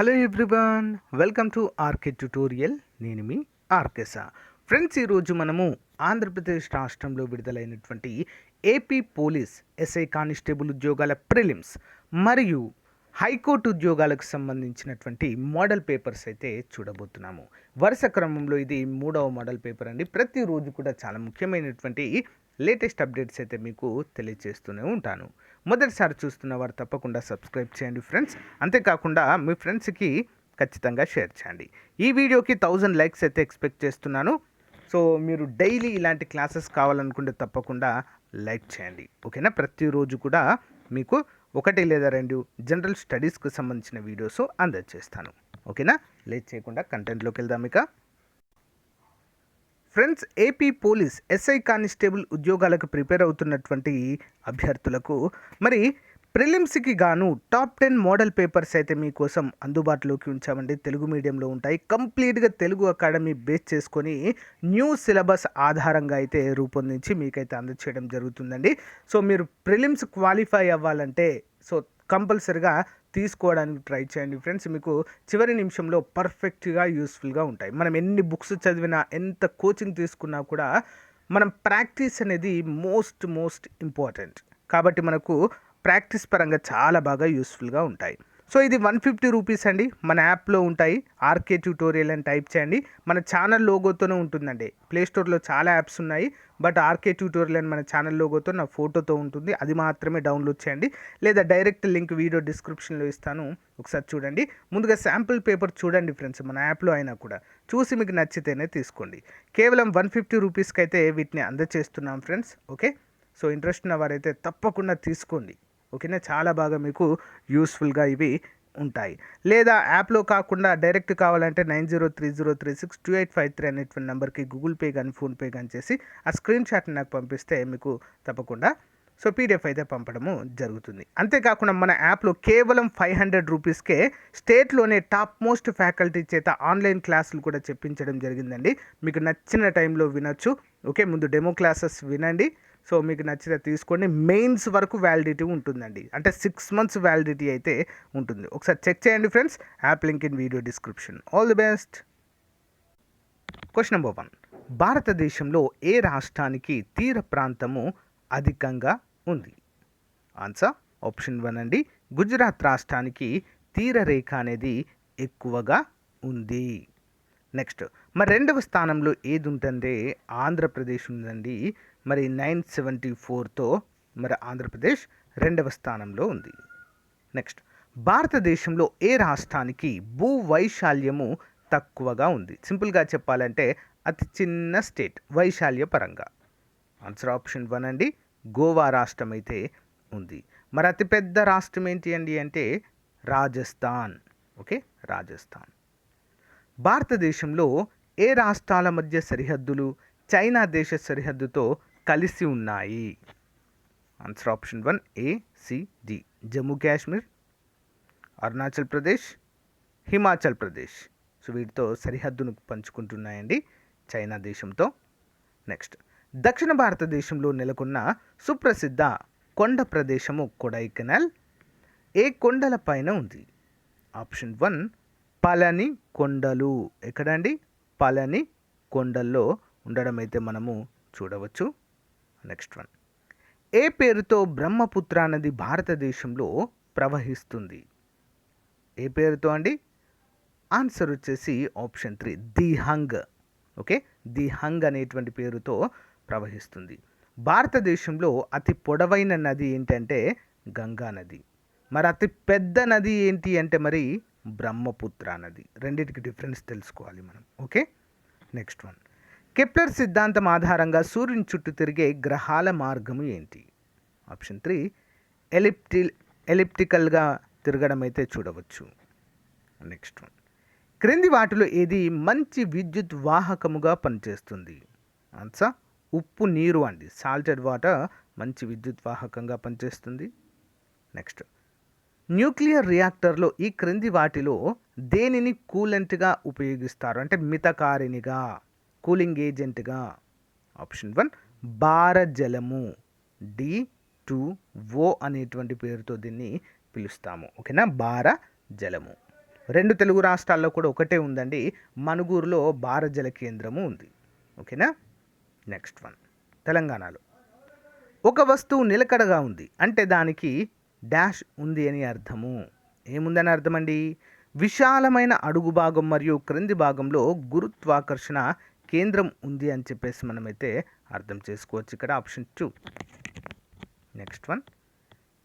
Hello everyone, welcome to RK tutorial. నేను మీ ఆర్కేసా. ఫ్రెండ్స్, ఈరోజు మనము ఆంధ్రప్రదేశ్ రాష్ట్రంలో విడుదలైనటువంటి ఏపీ పోలీస్ ఎస్ఐ కానిస్టేబుల్ ఉద్యోగాల ప్రిలిమ్స్ మరియు హైకోర్టు ఉద్యోగాలకు సంబంధించినటువంటి మోడల్ పేపర్స్ అయితే చూడబోతున్నాము. వరుస క్రమంలో ఇది 3వ మోడల్ పేపర్ అండి. ప్రతిరోజు కూడా చాలా ముఖ్యమైనటువంటి లేటెస్ట్ అప్డేట్స్ అయితే మీకు తెలియజేస్తూనే ఉంటాను. మొదటిసారి చూస్తున్న వారు తప్పకుండా సబ్స్క్రైబ్ చేయండి ఫ్రెండ్స్. అంతేకాకుండా మీ ఫ్రెండ్స్కి ఖచ్చితంగా షేర్ చేయండి. ఈ వీడియోకి 1000 లైక్స్ అయితే ఎక్స్పెక్ట్ చేస్తున్నాను. సో మీరు డైలీ ఇలాంటి క్లాసెస్ కావాలనుకుంటే తప్పకుండా లైక్ చేయండి, ఓకేనా? ప్రతిరోజు కూడా మీకు 1 లేదా 2 జనరల్ స్టడీస్కి సంబంధించిన వీడియోస్ అందజేస్తాను, ఓకేనా? లేట్ చేయకుండా కంటెంట్లోకి వెళ్దాం. ఇక friends, AP police SI constable ఉద్యోగాలకు ప్రిపేర్ అవుతున్నటువంటి అభ్యర్థులకు మరి ప్రిలిమ్స్కి గాను టాప్ 10 మోడల్ పేపర్స్ అయితే మీకోసం అందుబాటులోకి ఉంచామండి. తెలుగు మీడియంలో ఉంటాయి. కంప్లీట్గా తెలుగు అకాడమీ బేస్ చేసుకొని న్యూ సిలబస్ ఆధారంగా అయితే రూపొందించి మీకైతే అందచేయడం జరుగుతుందండి. సో మీరు ప్రిలిమ్స్ క్వాలిఫై అవ్వాలంటే సో కంపల్సరిగా తీసుకోవడానికి ట్రై చేయండి ఫ్రెండ్స్. మీకు చివరి నిమిషంలో పర్ఫెక్ట్గా యూస్ఫుల్గా ఉంటాయి. మనం ఎన్ని బుక్స్ చదివినా, ఎంత కోచింగ్ తీసుకున్నా కూడా మనం ప్రాక్టీస్ అనేది మోస్ట్ ఇంపార్టెంట్. కాబట్టి మనకు ప్రాక్టీస్ పరంగా చాలా బాగా యూస్ఫుల్గా ఉంటాయి. సో ఇది 150 రూపీస్ అండి. మన యాప్లో ఉంటాయి. ఆర్కే ట్యూటోరియల్ అని టైప్ చేయండి. మన ఛానల్ లోగోతోనే ఉంటుందండి. ప్లేస్టోర్లో చాలా యాప్స్ ఉన్నాయి, బట్ ఆర్కే ట్యూటోరియల్ అని మన ఛానల్ లోగోతో నా ఫోటోతో ఉంటుంది. అది మాత్రమే డౌన్లోడ్ చేయండి, లేదా డైరెక్ట్ లింక్ వీడియో డిస్క్రిప్షన్లో ఇస్తాను, ఒకసారి చూడండి. ముందుగా శాంపుల్ పేపర్ చూడండి ఫ్రెండ్స్, మన యాప్లో అయినా కూడా చూసి మీకు నచ్చితేనే తీసుకోండి. కేవలం 150 రూపీస్కి అయితే వీటిని అందజేస్తున్నాం ఫ్రెండ్స్, ఓకే? సో ఇంట్రెస్ట్ ఉన్న వారైతే తప్పకుండా తీసుకోండి, ఓకేనా? చాలా బాగా మీకు యూస్ఫుల్గా ఇవి ఉంటాయి. లేదా యాప్లో కాకుండా డైరెక్ట్ కావాలంటే 9030362853 అనేటువంటి నెంబర్కి గూగుల్ పే కానీ ఫోన్పే కానీ చేసి ఆ స్క్రీన్ షాట్ని నాకు పంపిస్తే మీకు తప్పకుండా సో పీడిఎఫ్ అయితే పంపడము జరుగుతుంది. అంతేకాకుండా మన యాప్లో కేవలం 500 రూపీస్కే స్టేట్లోనే టాప్ మోస్ట్ ఫ్యాకల్టీ చేత ఆన్లైన్ క్లాసులు కూడా చెప్పించడం జరిగిందండి. మీకు నచ్చిన టైంలో వినొచ్చు, ఓకే? ముందు డెమో క్లాసెస్ వినండి. సో మీకు నచ్చితే తీసుకోండి. మెయిన్స్ వరకు వ్యాలిడిటీ ఉంటుందండి, అంటే 6 months వ్యాలిడిటీ అయితే ఉంటుంది. ఒకసారి చెక్ చేయండి friends. App link in video description. All the best. Question number 1. భారతదేశంలో ఏ రాష్ట్రానికి తీర ప్రాంతము అధికంగా ఉంది? ఆన్సర్ ఆప్షన్ 1 అండి, గుజరాత్ రాష్ట్రానికి తీర రేఖ అనేది ఎక్కువగా ఉంది. నెక్స్ట్, మరి 2వ స్థానంలో ఏది ఉంటుందే? ఆంధ్రప్రదేశ్ ఉందండి. మరి 974తో మరి ఆంధ్రప్రదేశ్ 2వ స్థానంలో ఉంది. నెక్స్ట్, భారతదేశంలో ఏ రాష్ట్రానికి భూ వైశాల్యము తక్కువగా ఉంది? సింపుల్గా చెప్పాలంటే అతి చిన్న స్టేట్ వైశాల్య పరంగా. ఆన్సర్ ఆప్షన్ 1 అండి, గోవా రాష్ట్రం అయితే ఉంది. మరి అతిపెద్ద రాష్ట్రం ఏంటి అండి అంటే రాజస్థాన్, ఓకే? రాజస్థాన్. భారతదేశంలో ఏ రాష్ట్రాల మధ్య సరిహద్దులు చైనా దేశ సరిహద్దుతో కలిసి ఉన్నాయి? Answer option 1 ACD, Jammu Kashmir, Arunachal Pradesh, Himachal Pradesh. So వీటితో సరిహద్దును పంచుకుంటున్నాయండి చైనా దేశంతో. నెక్స్ట్, దక్షిణ భారతదేశంలో నెలకొన్న సుప్రసిద్ధ కొండ ప్రదేశము కొడైకెనాల్ ఏ కొండల పైన ఉంది? ఆప్షన్ 1 పళని కొండలు. ఎక్కడండి? పళని కొండల్లో ఉండడం అయితే మనము చూడవచ్చు. నెక్స్ట్ 1, ఏ పేరుతో బ్రహ్మపుత్ర నది భారతదేశంలో ప్రవహిస్తుంది? ఏ పేరుతో అండి? ఆన్సర్ వచ్చేసి ఆప్షన్ 3 దిహంగ్, ఓకే? దిహంగ్ అనేటువంటి పేరుతో ప్రవహిస్తుంది. భారతదేశంలో అతి పొడవైన నది ఏంటంటే గంగా నది. మరి అతి పెద్ద నది ఏంటి అంటే మరి బ్రహ్మపుత్ర నది. రెండింటికి డిఫరెన్స్ తెలుసుకోవాలి మనం, ఓకే? నెక్స్ట్ 1, కెప్లర్ సిద్ధాంతం ఆధారంగా సూర్యుని చుట్టూ తిరిగే గ్రహాల మార్గము ఏంటి? ఆప్షన్ 3 ఎలిప్టికల్గా తిరగడం అయితే చూడవచ్చు. నెక్స్ట్ 1, క్రింది వాటిలో ఏది మంచి విద్యుత్ వాహకముగా పనిచేస్తుంది? ఆన్సర్ ఉప్పు నీరు అండి, సాల్టెడ్ వాటర్ మంచి విద్యుత్ వాహకంగా పనిచేస్తుంది. నెక్స్ట్, న్యూక్లియర్ రియాక్టర్లో ఈ క్రింది వాటిలో దేనిని కూలెంట్గా ఉపయోగిస్తారు, అంటే మితకారినిగా, కూలింగ్ ఏజెంట్గా? ఆప్షన్ 1 భారజలము, D2O అనేటువంటి పేరుతో దీన్ని పిలుస్తాము, ఓకేనా? భారజలము. రెండు తెలుగు రాష్ట్రాల్లో కూడా ఒకటే ఉందండి. మనుగూరులో భారత జల కేంద్రము ఉంది. ఓకేనా. నెక్స్ట్ వన్, తెలంగాణలో ఒక వస్తువు నిలకడగా ఉంది అంటే దానికి డాష్ ఉంది అని అర్థము. ఏముందని అర్థం అండి? విశాలమైన అడుగు భాగం మరియు క్రింది భాగంలో గురుత్వాకర్షణ కేంద్రం ఉంది అని చెప్పేసి మనమైతే అర్థం చేసుకోవచ్చు ఇక్కడ. ఆప్షన్ 2. నెక్స్ట్ వన్,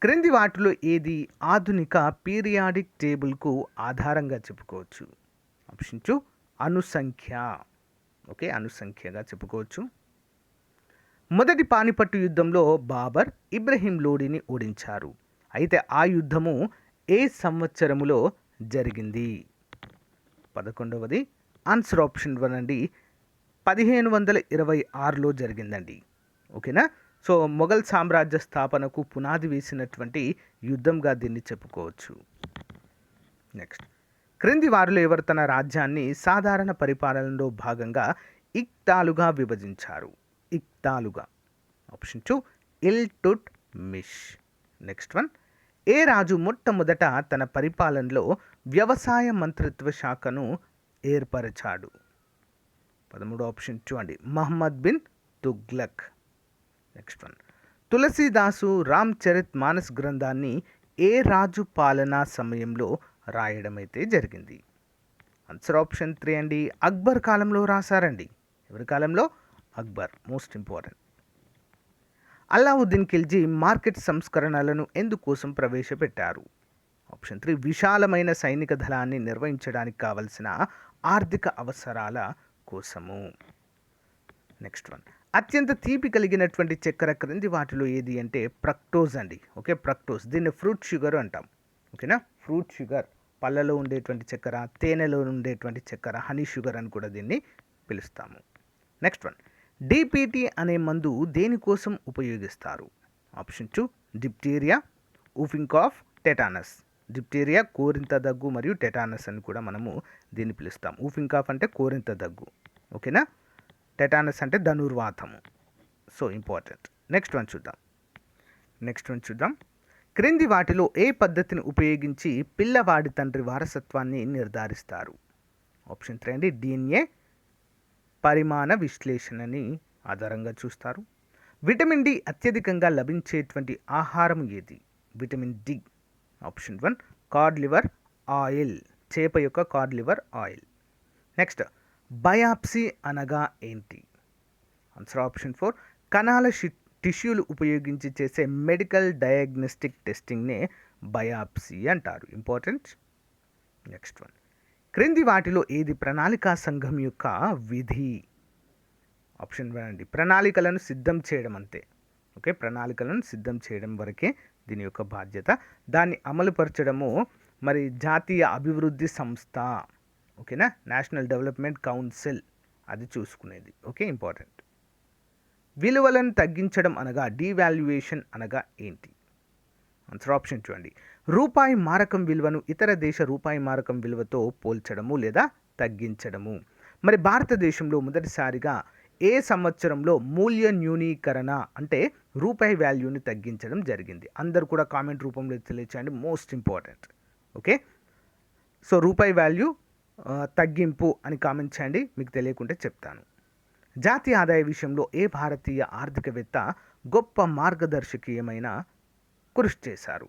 క్రింది వాటిలో ఏది ఆధునిక పీరియాడిక్ టేబుల్కు ఆధారంగా చెప్పుకోవచ్చు? ఆప్షన్ 2 అనుసంఖ్య. ఓకే, అనుసంఖ్యగా చెప్పుకోవచ్చు. మొదటి పానిపట్టు యుద్ధంలో బాబర్ ఇబ్రహీం లోడిని ఓడించారు. అయితే ఆ యుద్ధము ఏ సంవత్సరములో జరిగింది? 11వది ఆన్సర్ ఆప్షన్ 1 అండి, 1526లో జరిగిందండి. ఓకేనా. సో మొఘల్ సామ్రాజ్య స్థాపనకు పునాది వేసినటువంటి యుద్ధంగా దీన్ని చెప్పుకోవచ్చు. నెక్స్ట్, క్రింది వారిలో ఎవరు తన రాజ్యాన్ని సాధారణ పరిపాలనలో భాగంగా ఇక్తాలుగా విభజించారు? ఇక్తాలుగా. ఆప్షన్ 2 ఇల్టుట్ మిష్. నెక్స్ట్ వన్, ఏ రాజు మొట్టమొదట తన పరిపాలనలో వ్యవసాయ మంత్రిత్వ శాఖను ఏర్పరచాడు? 13 ఆప్షన్ 2 అండి, మహమ్మద్ బిన్ తుగ్లక్. నెక్స్ట్ వన్, తులసీదాసు రామ్ చరిత్ మానస్ గ్రంథాన్ని ఏ రాజు పాలనా సమయంలో రాయడం అయితే జరిగింది? ఆన్సర్ ఆప్షన్ 3 అండి, అక్బర్ కాలంలో రాశారండి. ఎవరి కాలంలో? Akbar. Most important. Alauddin Khilji market సంస్కరణలను ఎందుకోసం ప్రవేశపెట్టారు? ఆప్షన్ 3 విశాలమైన సైనిక దళాన్ని నిర్వహించడానికి కావలసిన ఆర్థిక అవసరాల కోసము. నెక్స్ట్ వన్, అత్యంత తీపి కలిగినటువంటి చక్కెర క్రింది వాటిలో ఏది అంటే ఫ్రక్టోజ్ అండి. Okay, fructose. దీన్ని ఫ్రూట్ షుగర్ అంటాం. ఓకేనా, ఫ్రూట్ షుగర్. పళ్ళలో ఉండేటువంటి చక్కెర, తేనెలో ఉండేటువంటి చక్కెర, హనీ షుగర్ అని కూడా దీన్ని పిలుస్తాము. నెక్స్ట్ వన్, డిపిటి అనే మందు దేనికోసం ఉపయోగిస్తారు? Option 2 diphtheria, whooping cough, tetanus. Diphtheria కోరింత దగ్గు మరియు టెటానస్ అని కూడా మనము దీన్ని పిలుస్తాం. ఊఫింగ్ కాఫ్ అంటే కోరింత దగ్గు. ఓకేనా. టెటానస్ అంటే ధనుర్వాతము. So important. నెక్స్ట్ వన్ చూద్దాం. క్రింది వాటిలో ఏ పద్ధతిని ఉపయోగించి పిల్లవాడి తండ్రి వారసత్వాన్ని నిర్ధారిస్తారు? ఆప్షన్ 3 అండి, DNA పరిమాణ విశ్లేషణని ఆధారంగా చూస్తారు. విటమిన్ డి అత్యధికంగా లభించేటువంటి ఆహారం ఏది? Vitamin D. Option 1 cod liver oil. చేప యొక్క cod liver oil. Next, biopsy అనగా ఏంటి? ఆన్సర్ ఆప్షన్ 4 కణాల టిష్యూలు ఉపయోగించి చేసే మెడికల్ డయాగ్నోస్టిక్ టెస్టింగ్నే బయాప్సీ అంటారు. ఇంపార్టెంట్. నెక్స్ట్ వన్, క్రింది వాటిలో ఏది ప్రణాళికా సంఘం యొక్క విధి? ఆప్షన్ 1 అండి, ప్రణాళికలను సిద్ధం చేయడం అంతే. ఓకే, ప్రణాళికలను సిద్ధం చేయడం వరకే దీని యొక్క బాధ్యత. దాన్ని అమలుపరచడము మరి జాతీయ అభివృద్ధి సంస్థ. ఓకేనా, నేషనల్ డెవలప్మెంట్ కౌన్సిల్ అది చూసుకునేది. Okay, important. విలువలను తగ్గించడం అనగా డీవాల్యుయేషన్ అనగా ఏంటి? ఆన్సర్ ఆప్షన్ 2 అండి, రూపాయి మారకం విలువను ఇతర దేశ రూపాయి మారకం విలువతో పోల్చడము లేదా తగ్గించడము. మరి భారతదేశంలో మొదటిసారిగా ఏ సంవత్సరంలో మూల్య న్యూనీకరణ అంటే రూపాయి వాల్యూని తగ్గించడం జరిగింది? అందరు కూడా కామెంట్ రూపంలో తెలియచేయండి. Most important. ఓకే, సో రూపాయి వాల్యూ తగ్గింపు అని కామెంట్ చేయండి, మీకు తెలియకుంటే చెప్తాను. జాతీయ ఆదాయ విషయంలో ఏ భారతీయ ఆర్థికవేత్త గొప్ప మార్గదర్శకీయమైన కృషి చేశారు?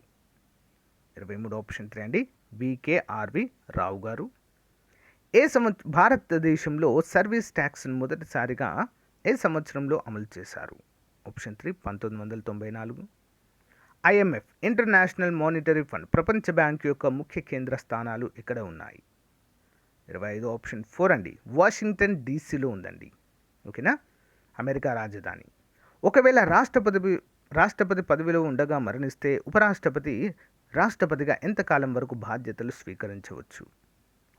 23 ఆప్షన్ 3 అండి, BKRV రావు గారు. భారతదేశంలో సర్వీస్ ట్యాక్స్ను మొదటిసారిగా ఏ సంవత్సరంలో అమలు చేశారు? Option 3 1994. IMF international monetary fund ప్రపంచ బ్యాంక్ యొక్క ముఖ్య కేంద్ర స్థానాలు ఇక్కడ ఉన్నాయి? 25 ఆప్షన్ 4 అండి, వాషింగ్టన్ DCలో ఉందండి. ఓకేనా, అమెరికా రాజధాని. ఒకవేళ రాష్ట్రపతి పదవిలో ఉండగా మరణిస్తే ఉపరాష్ట్రపతి రాష్ట్రపతిగా ఎంతకాలం వరకు బాధ్యతలు స్వీకరించవచ్చు?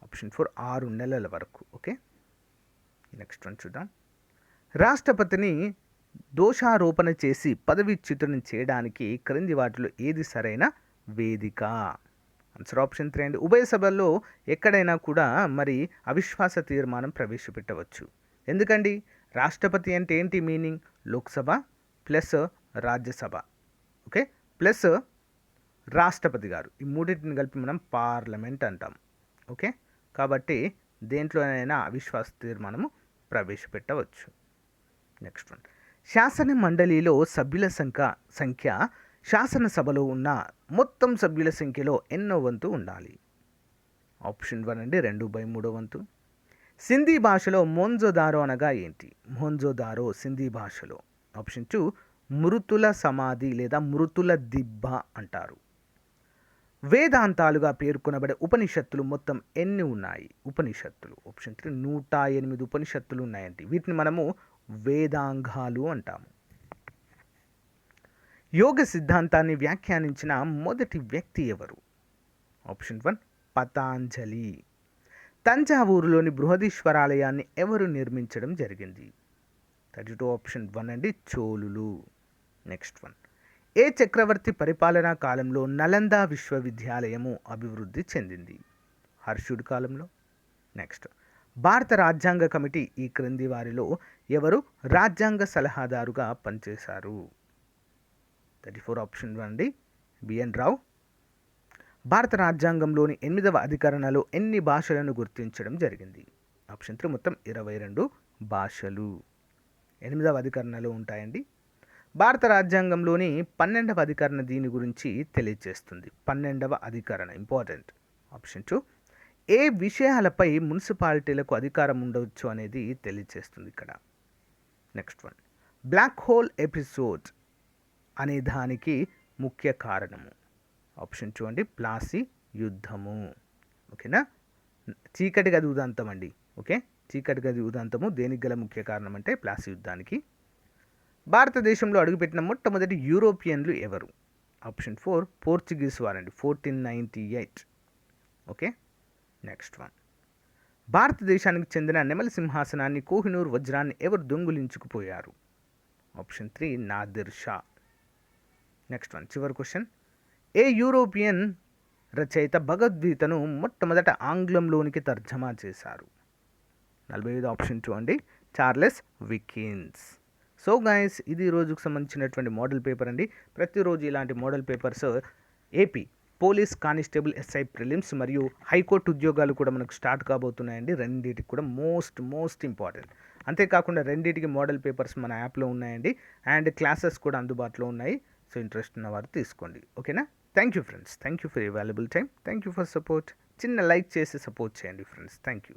ఆప్షన్ 4 6 నెలల వరకు. ఓకే, నెక్స్ట్ వన్ చూద్దాం. రాష్ట్రపతిని దోషారోపణ చేసి పదవీచ్యుతుని చేయడానికి క్రింది వాటిలో ఏది సరైన వేదిక? ఆన్సర్ ఆప్షన్ 3 అండి, ఉభయ సభల్లో ఎక్కడైనా కూడా మరి అవిశ్వాస తీర్మానం ప్రవేశపెట్టవచ్చు. ఎందుకండి? రాష్ట్రపతి అంటే ఏంటి meaning? Lok Sabha plus Rajya Sabha. Okay, plus రాష్ట్రపతి గారు, ఈ మూడింటిని కలిపి మనం పార్లమెంట్ అంటాం. ఓకే, కాబట్టి దేంట్లోనైనా అవిశ్వాస తీర్మానము ప్రవేశపెట్టవచ్చు. నెక్స్ట్ వన్, శాసన మండలిలో సభ్యుల సంఖ్య శాసనసభలో ఉన్న మొత్తం సభ్యుల సంఖ్యలో ఎన్నో వంతు ఉండాలి? ఆప్షన్ 1 అండి 2/3 వంతు. సింధీ భాషలో మోంజోదారో అనగా ఏంటి? మోంజోదారో సింధీ భాషలో. ఆప్షన్ 2 మృతుల సమాధి లేదా మృతుల దిబ్బ అంటారు. వేదాంతాలుగా పేర్కొనబడే ఉపనిషత్తులు మొత్తం ఎన్ని ఉన్నాయి? ఉపనిషత్తులు. ఆప్షన్ 3 108 ఉపనిషత్తులు ఉన్నాయండి. వీటిని మనము వేదాంగాలు అంటాము. యోగ సిద్ధాంతాన్ని వ్యాఖ్యానించిన మొదటి వ్యక్తి ఎవరు? ఆప్షన్ 1 పతాంజలి. తంజావూరులోని బృహదీశ్వరాలయాన్ని ఎవరు నిర్మించడం జరిగింది? 32 ఆప్షన్ 1 అండి చోళులు. నెక్స్ట్ వన్, ఏ చక్రవర్తి పరిపాలనా కాలంలో నలంద విశ్వవిద్యాలయము అభివృద్ధి చెందింది? హర్షుడి కాలంలో. నెక్స్ట్, భారత రాజ్యాంగ కమిటీ ఈ క్రింది వారిలో ఎవరు రాజ్యాంగ సలహాదారుగా పనిచేశారు? 34 ఆప్షన్ 1 అండి బిఎన్ రావు. భారత రాజ్యాంగంలోని 8వ అధికరణలో ఎన్ని భాషలను గుర్తించడం జరిగింది? ఆప్షన్ 3 మొత్తం 22 భాషలు 8వ అధికరణలో ఉంటాయండి. భారత రాజ్యాంగంలోని 12వ అధికరణ దీని గురించి తెలియజేస్తుంది. 12వ అధికరణ ఇంపార్టెంట్. ఆప్షన్ 2 ఏ విషయాలపై మున్సిపాలిటీలకు అధికారం ఉండవచ్చు అనేది తెలియజేస్తుంది ఇక్కడ. Next one, black hole episode అనే దానికి ముఖ్య కారణము? ఆప్షన్ 2 అండి ప్లాసీ యుద్ధము. ఓకేనా, చీకటి గది ఉదంతం అండి. ఓకే, చీకటి గది ఉదంతము దేనికి గల ముఖ్య కారణం అంటే ప్లాసీ యుద్ధానికి. భారతదేశంలో అడుగుపెట్టిన మొట్టమొదటి యూరోపియన్లు ఎవరు? ఆప్షన్ 4 పోర్చుగీస్ వారండి 1498. ఓకే, నెక్స్ట్ వన్, భారతదేశానికి చెందిన నెమలి సింహాసనాన్ని కోహినూర్ వజ్రాన్ని ఎవరు దొంగిలించుకుపోయారు? Option 3 Nadir Shah. Next one, చివరి క్వశ్చన్, ఏ యూరోపియన్ రచయిత భగవద్గీతను మొట్టమొదట ఆంగ్లంలోనికి తర్జమా చేశారు? 45 ఆప్షన్ 2 అండి చార్లెస్ వికిన్స్. సో గైస్, ఇది రోజుకు సంబంధించినటువంటి మోడల్ పేపర్ అండి. ప్రతిరోజు ఇలాంటి model papers AP police constable SI prelims మరియు హైకోర్టు ఉద్యోగాలు కూడా మనకు స్టార్ట్ కాబోతున్నాయండి. రెండింటికి కూడా మోస్ట్ ఇంపార్టెంట్. అంతేకాకుండా రెండింటికి మోడల్ పేపర్స్ మన యాప్లో ఉన్నాయండి. అండ్ క్లాసెస్ కూడా అందుబాటులో ఉన్నాయి. సో ఇంట్రెస్ట్ ఉన్నవారు తీసుకోండి. ఓకేనా, thank you friends, thank you for you valuable time, thank you for support. చిన్న లైక్ చేసి సపోర్ట్ చేయండి ఫ్రెండ్స్. Thank you.